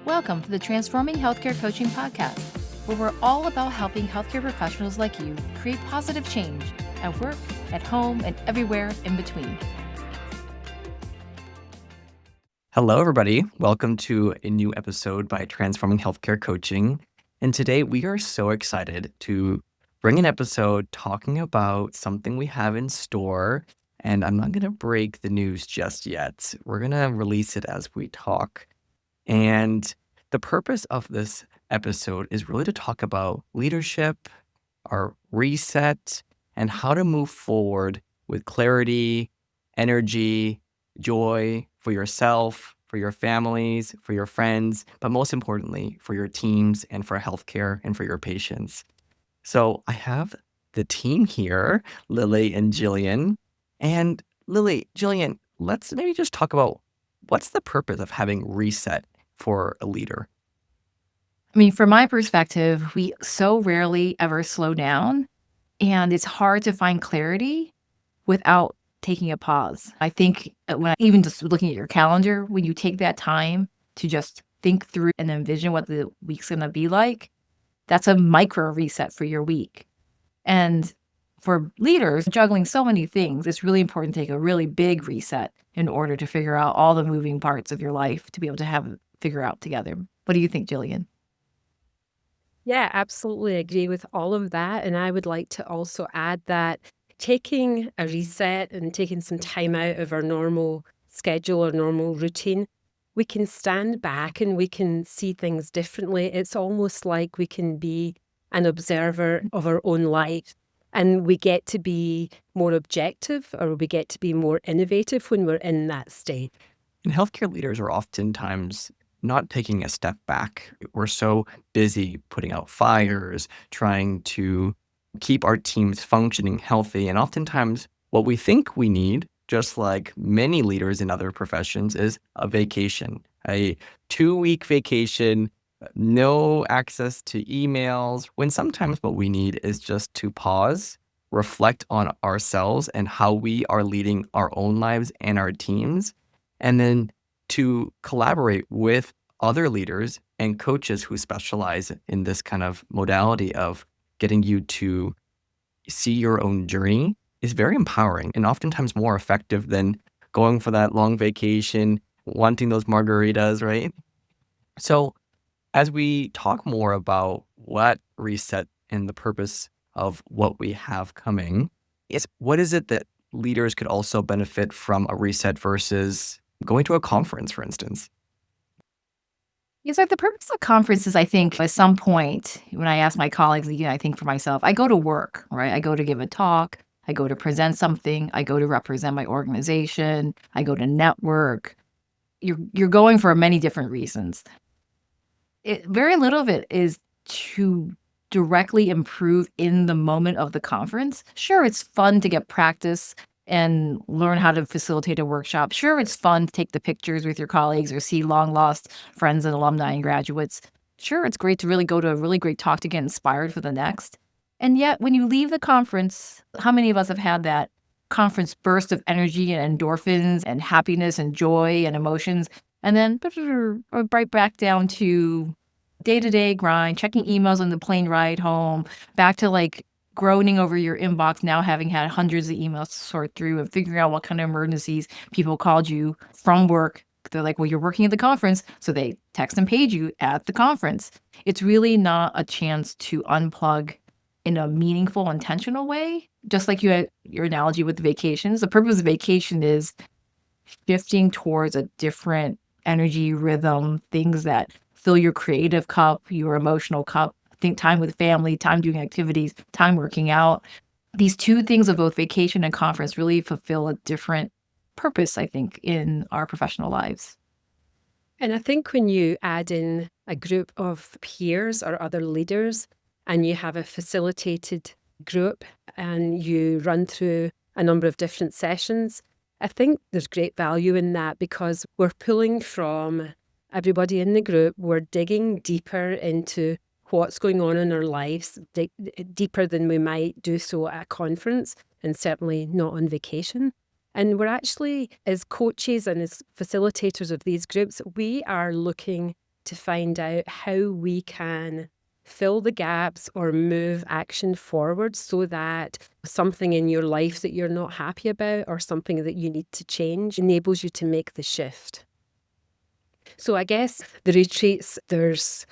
Welcome to the Transforming Healthcare Coaching Podcast, where we're all about helping healthcare professionals like you create positive change at work, at home, and everywhere in between. Hello, everybody. Welcome to a new episode by Transforming Healthcare Coaching. And today we are so excited to bring an episode talking about something we have in store. And I'm not going to break the news just yet. We're going to release it as we talk. And the purpose of this episode is really to talk about leadership, our reset, and how to move forward with clarity, energy, joy for yourself, for your families, for your friends, but most importantly, for your teams and for healthcare and for your patients. So I have the team here, Lily and Jillian. And Lily, Jillian, let's maybe just talk about what's the purpose of having reset for a leader? From my perspective, we so rarely ever slow down, and it's hard to find clarity without taking a pause. I think even just looking at your calendar, when you take that time to just think through and envision what the week's going to be like, that's a micro reset for your week. And for leaders juggling so many things, it's really important to take a really big reset in order to figure out all the moving parts of your life to be able to figure out together. What do you think, Jillian? Yeah, absolutely agree with all of that. And I would like to also add that taking a reset and taking some time out of our normal schedule or normal routine, we can stand back and we can see things differently. It's almost like we can be an observer of our own life, and we get to be more objective, or we get to be more innovative when we're in that state. And healthcare leaders are oftentimes not taking a step back. We're so busy putting out fires, trying to keep our teams functioning healthy. And oftentimes what we think we need, just like many leaders in other professions, is a vacation, a 2-week vacation, no access to emails, when sometimes what we need is just to pause, reflect on ourselves and how we are leading our own lives and our teams, and then to collaborate with other leaders and coaches who specialize in this kind of modality of getting you to see your own journey is very empowering and oftentimes more effective than going for that long vacation, wanting those margaritas, right? So as we talk more about what reset and the purpose of what we have coming, what is it that leaders could also benefit from a reset versus going to a conference, for instance? Yes, like the purpose of conferences, I think at some point when I ask my colleagues, I think for myself, I go to work, right? I go to give a talk, I go to present something, I go to represent my organization, I go to network. You're going for many different reasons. Very little of it is to directly improve in the moment of the conference. Sure, it's fun to get practice and learn how to facilitate a workshop. Sure, it's fun to take the pictures with your colleagues or see long lost friends and alumni and graduates. Sure, it's great to really go to a really great talk to get inspired for the next. And yet, when you leave the conference, how many of us have had that conference burst of energy and endorphins and happiness and joy and emotions, and then right back down to day-to-day grind, checking emails on the plane ride home, back to like groaning over your inbox, now having had hundreds of emails to sort through and figuring out what kind of emergencies people called you from work. They're like, well, you're working at the conference, so they text and page you at the conference. It's really not a chance to unplug in a meaningful, intentional way. Just like you had your analogy with the vacations, the purpose of vacation is shifting towards a different energy, rhythm, things that fill your creative cup, your emotional cup. Think time with family, time doing activities, time working out. These two things of both vacation and conference really fulfill a different purpose, I think, in our professional lives. And I think when you add in a group of peers or other leaders and you have a facilitated group and you run through a number of different sessions, I think there's great value in that because we're pulling from everybody in the group. We're digging deeper into what's going on in our lives, deeper than we might do so at a conference, and certainly not on vacation. And we're actually, as coaches and as facilitators of these groups, we are looking to find out how we can fill the gaps or move action forward so that something in your life that you're not happy about or something that you need to change enables you to make the shift. So I guess the retreats, there's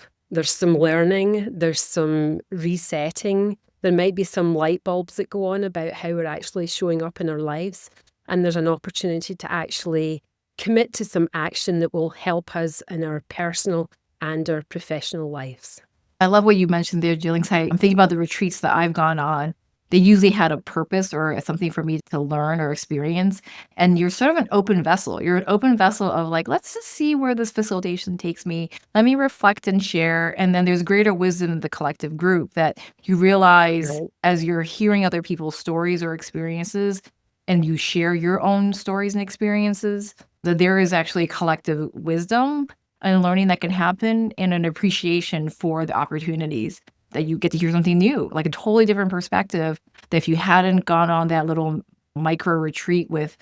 some learning, there's some resetting, there might be some light bulbs that go on about how we're actually showing up in our lives. And there's an opportunity to actually commit to some action that will help us in our personal and our professional lives. I love what you mentioned there, Jillian. I'm thinking about the retreats that I've gone on. They usually had a purpose or something for me to learn or experience. And you're sort of an open vessel. You're an open vessel of like, let's just see where this facilitation takes me. Let me reflect and share. And then there's greater wisdom in the collective group that you realize Right. as you're hearing other people's stories or experiences and you share your own stories and experiences, that there is actually collective wisdom and learning that can happen and an appreciation for the opportunities that you get to hear something new, like a totally different perspective that if you hadn't gone on that little micro retreat with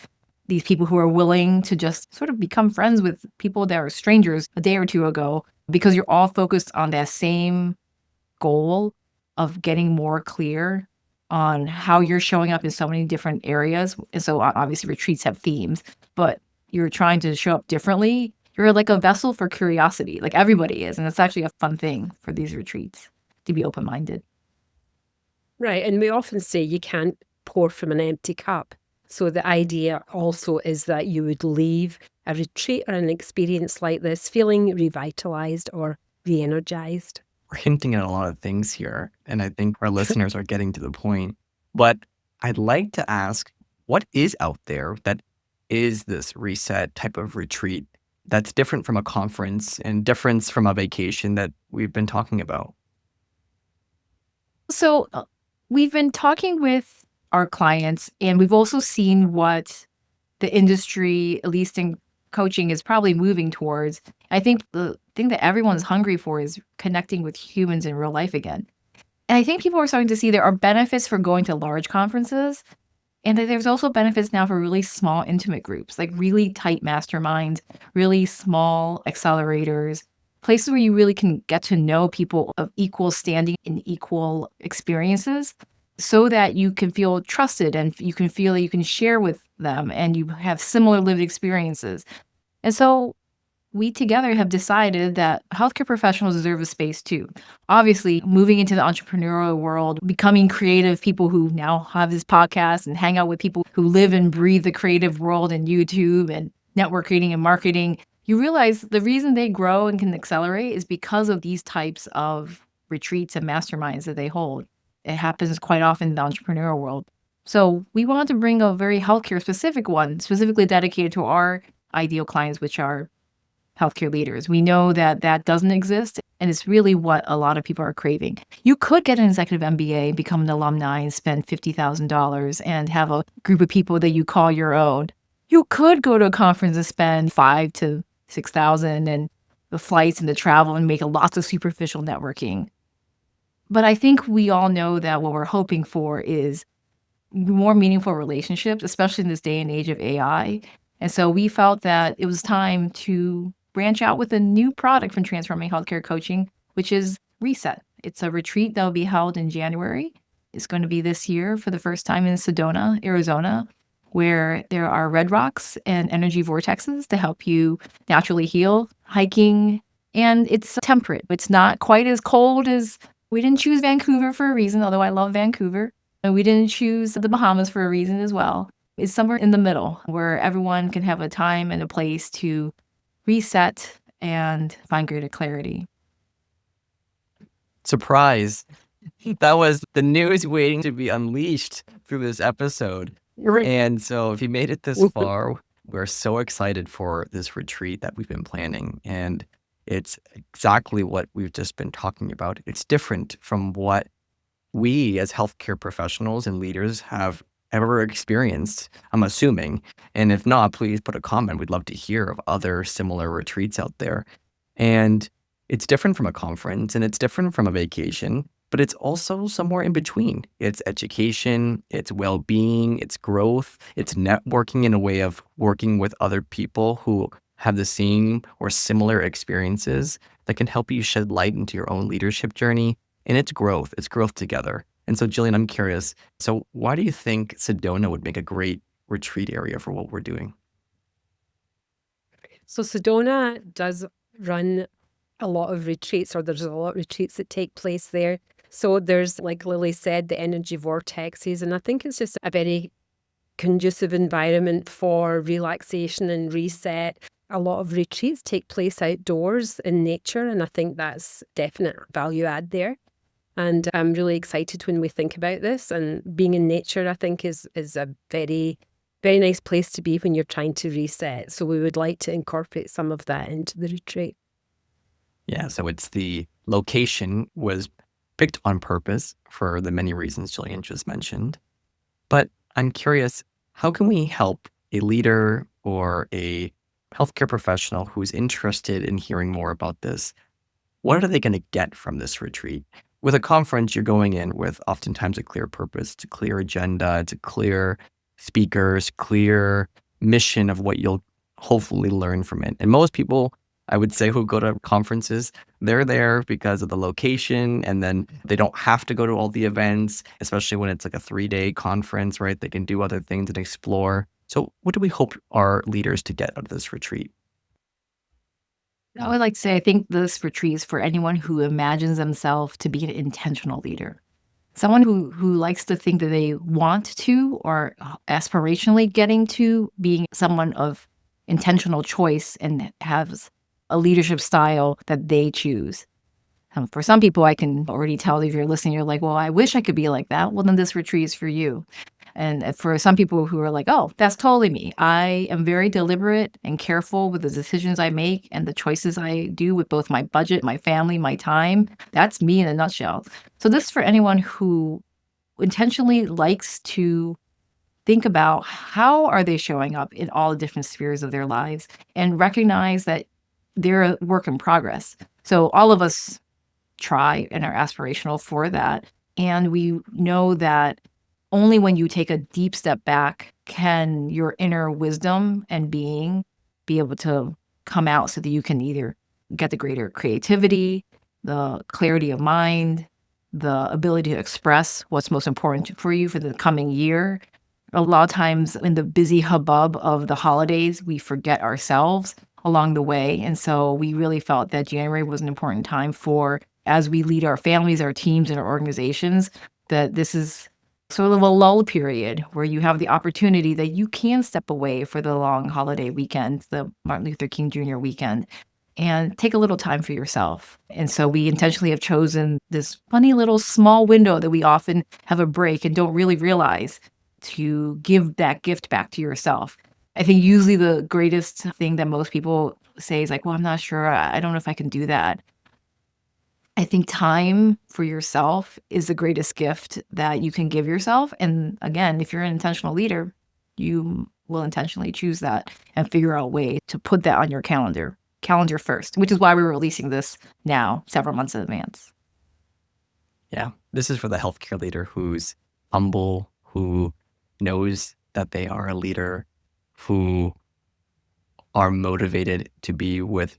these people who are willing to just sort of become friends with people that are strangers a day or two ago, because you're all focused on that same goal of getting more clear on how you're showing up in so many different areas. And so obviously retreats have themes, but you're trying to show up differently. You're like a vessel for curiosity, like everybody is. And it's actually a fun thing for these retreats to be open-minded. Right. And we often say you can't pour from an empty cup. So the idea also is that you would leave a retreat or an experience like this feeling revitalized or re-energized. We're hinting at a lot of things here, and I think our listeners are getting to the point. But I'd like to ask, what is out there that is this reset type of retreat that's different from a conference and different from a vacation that we've been talking about? So we've been talking with our clients, and we've also seen what the industry, at least in coaching, is probably moving towards. I think the thing that everyone's hungry for is connecting with humans in real life again. And I think people are starting to see there are benefits for going to large conferences, and that there's also benefits now for really small, intimate groups, like really tight masterminds, really small accelerators, places where you really can get to know people of equal standing and equal experiences so that you can feel trusted and you can feel that you can share with them and you have similar lived experiences. And so we together have decided that healthcare professionals deserve a space too. Obviously, moving into the entrepreneurial world, becoming creative people who now have this podcast and hang out with people who live and breathe the creative world and YouTube and networking and marketing, you realize the reason they grow and can accelerate is because of these types of retreats and masterminds that they hold. It happens quite often in the entrepreneurial world. So we wanted to bring a very healthcare specific one, specifically dedicated to our ideal clients, which are healthcare leaders. We know that that doesn't exist, and it's really what a lot of people are craving. You could get an executive MBA, become an alumni, and spend $50,000 and have a group of people that you call your own. You could go to a conference and spend $5,000 to $6,000 and the flights and the travel and make lots of superficial networking. But I think we all know that what we're hoping for is more meaningful relationships, especially in this day and age of AI. And so we felt that it was time to branch out with a new product from Transforming Healthcare Coaching, which is Reset. It's a retreat that will be held in January. It's going to be this year for the first time in Sedona, Arizona, where there are red rocks and energy vortexes to help you naturally heal, hiking, and it's temperate. It's not quite as cold as, we didn't choose Vancouver for a reason, although I love Vancouver. And we didn't choose the Bahamas for a reason as well. It's somewhere in the middle where everyone can have a time and a place to reset and find greater clarity. Surprise. That was the news waiting to be unleashed through this episode. And so if you made it this far, we're so excited for this retreat that we've been planning. And it's exactly what we've just been talking about. It's different from what we as healthcare professionals and leaders have ever experienced, I'm assuming. And if not, please put a comment. We'd love to hear of other similar retreats out there. And it's different from a conference and it's different from a vacation, but it's also somewhere in between. It's education, it's well-being, it's growth, it's networking in a way of working with other people who have the same or similar experiences that can help you shed light into your own leadership journey and its growth. It's growth together. And so, Jillian, I'm curious. So, why do you think Sedona would make a great retreat area for what we're doing? So Sedona does run a lot of retreats, or there's a lot of retreats that take place there. So there's, like Lily said, the energy vortexes, and I think it's just a very conducive environment for relaxation and reset. A lot of retreats take place outdoors in nature, and I think that's definite value add there. And I'm really excited when we think about this. And being in nature, I think, is a very, very nice place to be when you're trying to reset. So we would like to incorporate some of that into the retreat. Yeah, so it's the location was picked on purpose for the many reasons Jillian just mentioned. But I'm curious, how can we help a leader or a healthcare professional who's interested in hearing more about this? What are they going to get from this retreat? With a conference, you're going in with oftentimes a clear purpose, it's a clear agenda, it's a clear speakers, clear mission of what you'll hopefully learn from it. And most people, I would say, who go to conferences, they're there because of the location, and then they don't have to go to all the events, especially when it's like a 3-day conference, right? They can do other things and explore. So what do we hope our leaders to get out of this retreat? I would like to say I think this retreat is for anyone who imagines themselves to be an intentional leader. Someone who likes to think that they want to or aspirationally getting to being someone of intentional choice and has a leadership style that they choose. For some people, I can already tell if you're listening, you're like, well, I wish I could be like that. Well, then this retreat is for you. And for some people who are like, oh, that's totally me. I am very deliberate and careful with the decisions I make and the choices I do with both my budget, my family, my time. That's me in a nutshell. So this is for anyone who intentionally likes to think about how are they showing up in all the different spheres of their lives and recognize that they're a work in progress. So all of us try and are aspirational for that. And we know that only when you take a deep step back can your inner wisdom and being be able to come out so that you can either get the greater creativity, the clarity of mind, the ability to express what's most important for you for the coming year. A lot of times in the busy hubbub of the holidays, we forget ourselves along the way. And so we really felt that January was an important time for, as we lead our families, our teams, and our organizations, that this is sort of a lull period where you have the opportunity that you can step away for the long holiday weekend, the Martin Luther King Jr. weekend, and take a little time for yourself. And so we intentionally have chosen this funny little small window that we often have a break and don't really realize to give that gift back to yourself. I think usually the greatest thing that most people say is like, well, I'm not sure. I don't know if I can do that. I think time for yourself is the greatest gift that you can give yourself. And again, if you're an intentional leader, you will intentionally choose that and figure out a way to put that on your calendar first, which is why we're releasing this now, several months in advance. Yeah, this is for the healthcare leader who's humble, who knows that they are a leader, who are motivated to be with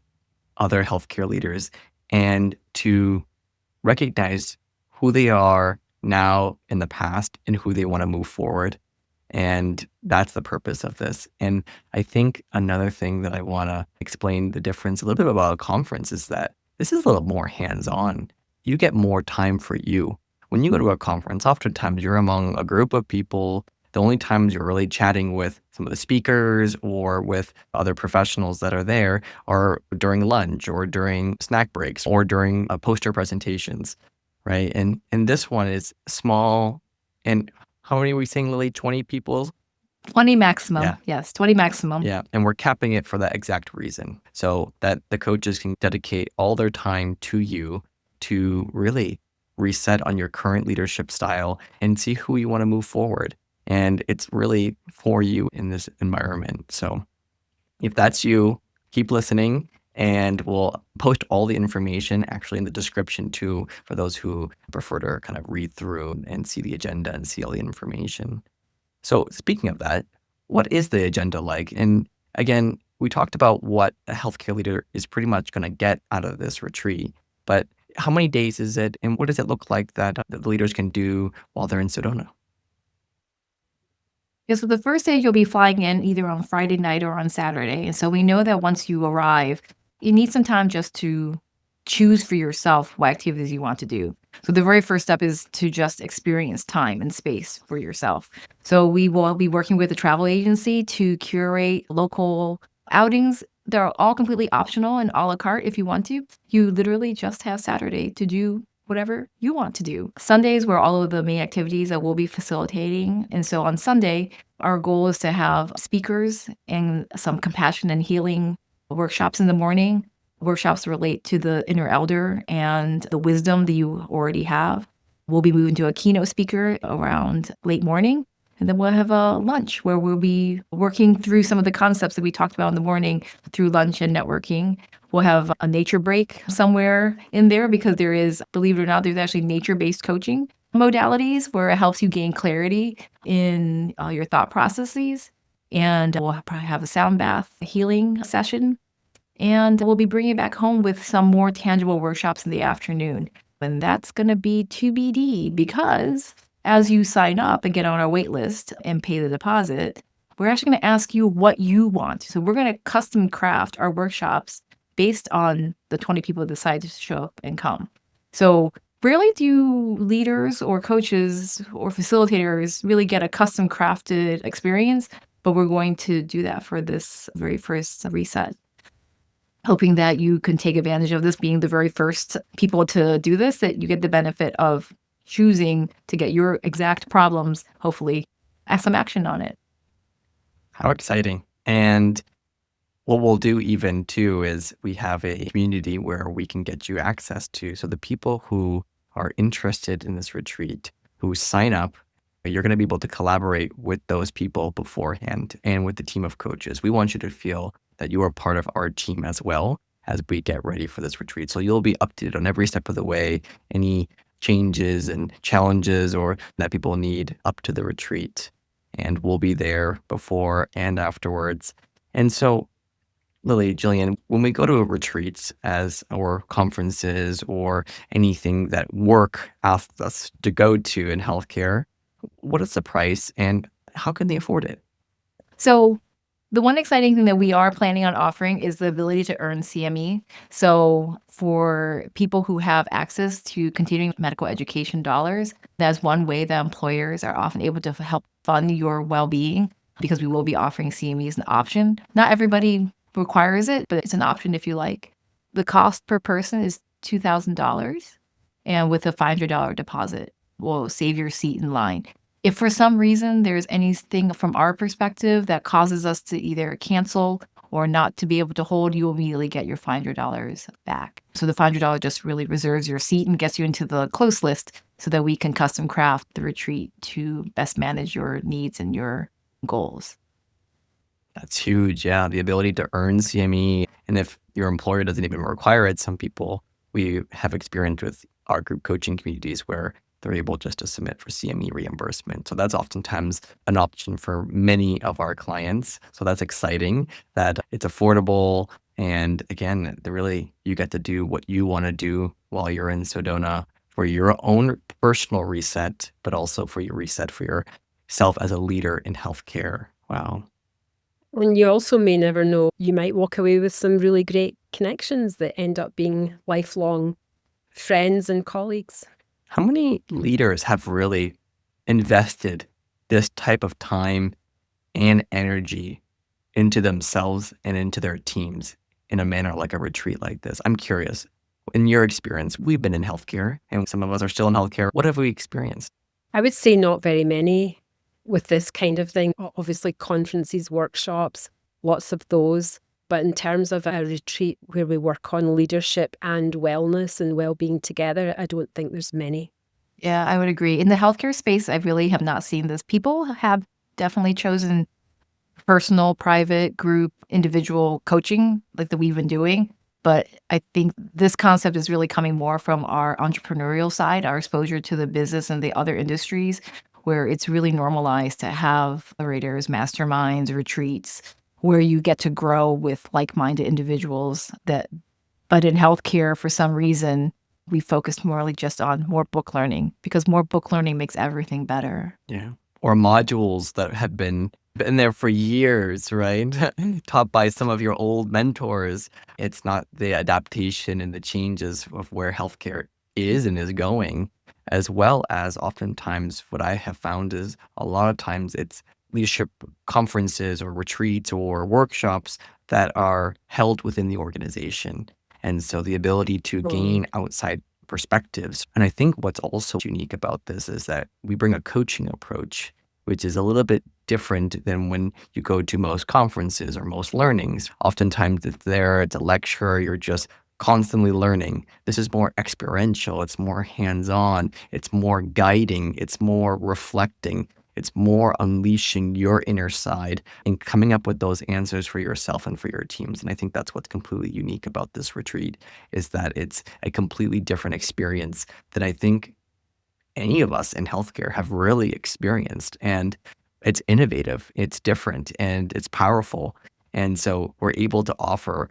other healthcare leaders and to recognize who they are now in the past and who they want to move forward. And that's the purpose of this. And I think another thing that I want to explain the difference a little bit about a conference is that this is a little more hands-on. You get more time for you. When you go to a conference, oftentimes you're among a group of people. The only times you're really chatting with some of the speakers or with other professionals that are there are during lunch or during snack breaks or during poster presentations, right? And this one is small. And how many are we saying, Lily? 20 people? 20 maximum. Yeah. Yes, 20 maximum. Yeah. And we're capping it for that exact reason so that the coaches can dedicate all their time to you to really reset on your current leadership style and see who you want to move forward. And it's really for you in this environment. So if that's you, keep listening. And we'll post all the information actually in the description too, for those who prefer to kind of read through and see the agenda and see all the information. So speaking of that, what is the agenda like? And again, We talked about what a healthcare leader is pretty much going to get out of this retreat, but how many days is it, and what does it look like that the leaders can do while they're in Sedona? Yeah, so the first day you'll be flying in either on Friday night or on Saturday. And so we know that once you arrive, you need some time just to choose for yourself what activities you want to do. So the very first step is to just experience time and space for yourself. So we will be working with a travel agency to curate local outings. They're all completely optional and a la carte if you want to. You literally just have Saturday to do whatever you want to do. Sundays were all of the main activities that we'll be facilitating. And so on Sunday, our goal is to have speakers and some compassion and healing workshops in the morning. Workshops relate to the inner elder and the wisdom that you already have. We'll be moving to a keynote speaker around late morning. And then we'll have a lunch where we'll be working through some of the concepts that we talked about in the morning through lunch and networking. We'll have a nature break somewhere in there because there is, believe it or not, there's actually nature-based coaching modalities where it helps you gain clarity in your thought processes. And we'll probably have a sound bath healing session. And we'll be bringing it back home with some more tangible workshops in the afternoon. And that's going to be TBD because as you sign up and get on our wait list and pay the deposit, we're actually going to ask you what you want. So we're going to custom craft our workshops based on the 20 people that decide to show up and come. So rarely do leaders or coaches or facilitators really get a custom crafted experience, but we're going to do that for this very first reset. Hoping that you can take advantage of this being the very first people to do this, that you get the benefit of choosing to get your exact problems, hopefully, have some action on it. How exciting. And what we'll do even too is we have a community where we can get you access to. So the people who are interested in this retreat, who sign up, you're going to be able to collaborate with those people beforehand and with the team of coaches. We want you to feel that you are part of our team as well as we get ready for this retreat. So you'll be updated on every step of the way, any changes and challenges or that people need up to the retreat. And we'll be there before and afterwards. And so, Lily, Jillian, when we go to retreats as or conferences or anything that work asks us to go to in healthcare, what is the price and how can they afford it? So the one exciting thing that we are planning on offering is the ability to earn CME. So for people who have access to continuing medical education dollars, that's one way that employers are often able to help fund your well-being because we will be offering CME as an option. Not everybody requires it, but it's an option if you like. The cost per person is $2,000, and with a $500 deposit will save your seat in line. If for some reason there's anything from our perspective that causes us to either cancel or not to be able to hold, you will immediately get your $500 back. So the $500 just really reserves your seat and gets you into the close list so that we can custom craft the retreat to best manage your needs and your goals. That's huge. Yeah. The ability to earn CME. And if your employer doesn't even require it, some people we have experience with our group coaching communities where they're able just to submit for CME reimbursement. So that's oftentimes an option for many of our clients. So that's exciting that it's affordable. And again, you get to do what you want to do while you're in Sedona for your own personal reset, but also for your reset for yourself as a leader in healthcare. Wow. And you also may never know, you might walk away with some really great connections that end up being lifelong friends and colleagues. How many leaders have really invested this type of time and energy into themselves and into their teams in a manner like a retreat like this? I'm curious. In your experience, we've been in healthcare and some of us are still in healthcare. What have we experienced? I would say not very many with this kind of thing. Obviously, conferences, workshops, lots of those. But in terms of a retreat where we work on leadership and wellness and well-being together, I don't think there's many. Yeah, I would agree. In the healthcare space, I really have not seen this. People have definitely chosen personal, private, group, individual coaching like that we've been doing. But I think this concept is really coming more from our entrepreneurial side, our exposure to the business and the other industries, where it's really normalized to have orators, masterminds, retreats, where you get to grow with like-minded individuals but in healthcare, for some reason, we focused more just on more book learning because more book learning makes everything better. Yeah. Or modules that have been there for years, right? Taught by some of your old mentors. It's not the adaptation and the changes of where healthcare is and is going, as well as oftentimes what I have found is a lot of times it's leadership conferences or retreats or workshops that are held within the organization. And so the ability to gain outside perspectives. And I think what's also unique about this is that we bring a coaching approach, which is a little bit different than when you go to most conferences or most learnings. Oftentimes it's a lecture, you're just constantly learning. This is more experiential, it's more hands-on, it's more guiding, it's more reflecting. It's more unleashing your inner side and coming up with those answers for yourself and for your teams. And I think that's what's completely unique about this retreat is that it's a completely different experience that I think any of us in healthcare have really experienced. And it's innovative, it's different, and it's powerful. And so we're able to offer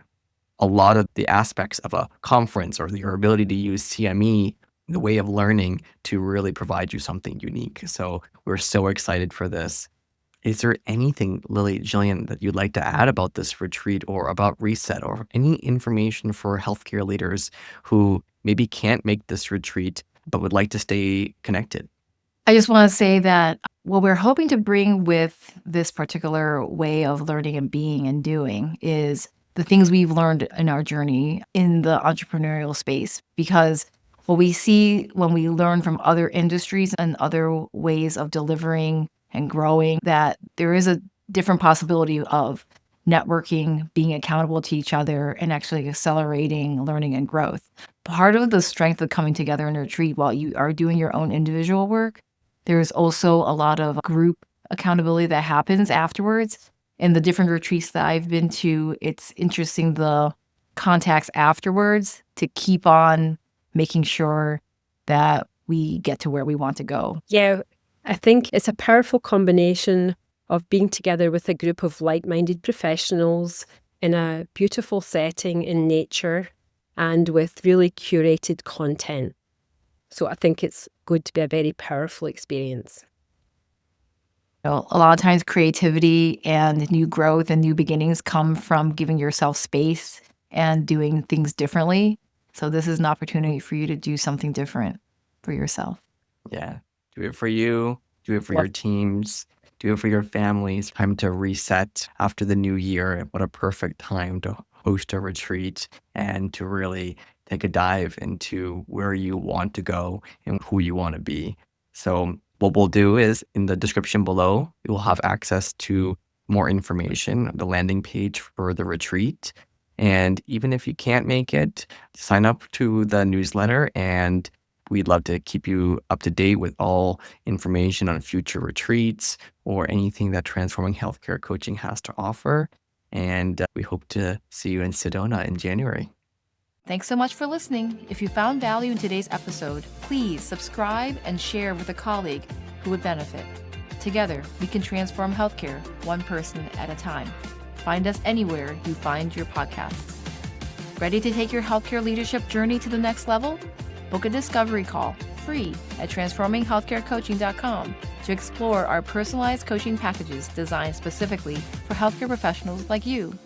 a lot of the aspects of a conference or your ability to use CME, the way of learning, to really provide you something unique. So we're so excited for this. Is there anything, Lily, Jillian, that you'd like to add about this retreat or about Reset or any information for healthcare leaders who maybe can't make this retreat but would like to stay connected? I just want to say that what we're hoping to bring with this particular way of learning and being and doing is the things we've learned in our journey in the entrepreneurial space. Because what we see when we learn from other industries and other ways of delivering and growing, that there is a different possibility of networking, being accountable to each other, and actually accelerating learning and growth. Part of the strength of coming together in a retreat while you are doing your own individual work, there's also a lot of group accountability that happens afterwards. In the different retreats that I've been to, it's interesting the contacts afterwards to keep on making sure that we get to where we want to go. Yeah, I think it's a powerful combination of being together with a group of like-minded professionals in a beautiful setting in nature and with really curated content. So I think it's going to be a very powerful experience. A lot of times creativity and new growth and new beginnings come from giving yourself space and doing things differently. So this is an opportunity for you to do something different for yourself. Yeah. Do it for you. Do it for your teams. Do it for your families. Time to reset after the new year. What a perfect time to host a retreat and to really take a dive into where you want to go and who you want to be. So what we'll do is in the description below, you will have access to more information, the landing page for the retreat. And even if you can't make it, sign up to the newsletter and we'd love to keep you up to date with all information on future retreats or anything that Transforming Healthcare Coaching has to offer. And we hope to see you in Sedona in January. Thanks so much for listening. If you found value in today's episode, please subscribe and share with a colleague who would benefit. Together, we can transform healthcare one person at a time. Find us anywhere you find your podcasts. Ready to take your healthcare leadership journey to the next level? Book a discovery call, free, at transforminghealthcarecoaching.com to explore our personalized coaching packages designed specifically for healthcare professionals like you.